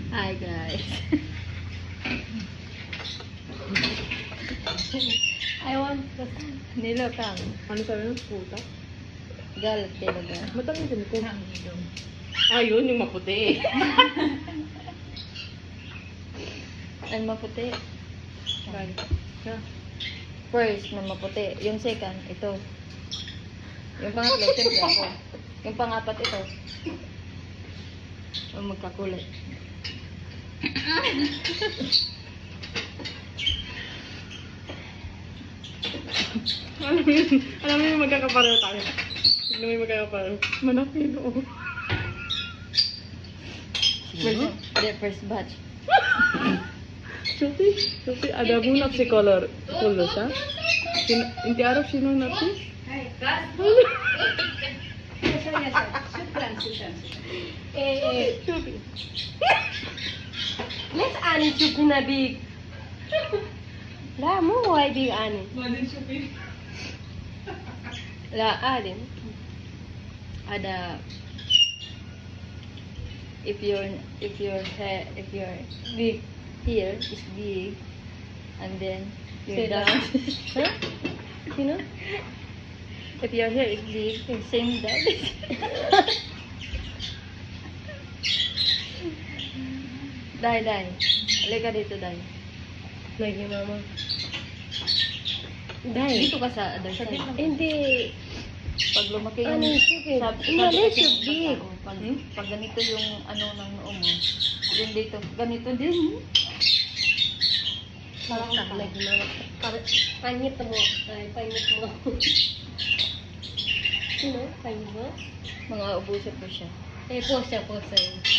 Hi guys. I want the nilokang. Ano sabi mo? Puta? Galit talaga. Matangin ko. Ayun, yung maputi. Ang maputi. Galit. First, na maputi. Yung second, ito. Yung pangatlo, siyempre ako. Yung pangapat, ito. Yung magkakulay. Alam mo yung magkakapareho tayo. Tignan mo yung magkakapareho. Manapin, oo. First batch. Sophie, ada bunak si color siya. Inti araf sino natin? Let's ani chupi na big. La mo why big ani? La adin. Ada if your big here is big and then your Say down Huh? You know? if your hair is big same down. Dai halika dito Dai. Lagi mama. Dai. Dito ka sa other side. Hindi. Pag lumaki yung Ano yung stupid? sabi Umalis kasi yung ng big. tao, pag ganito yung ano ng noo mo din dito ganito din. Parang lagi mama. Parang pangit mo. Ay, pangit mo. You know? Pangit mo? Mga ubuso po siya. Eh, post siya.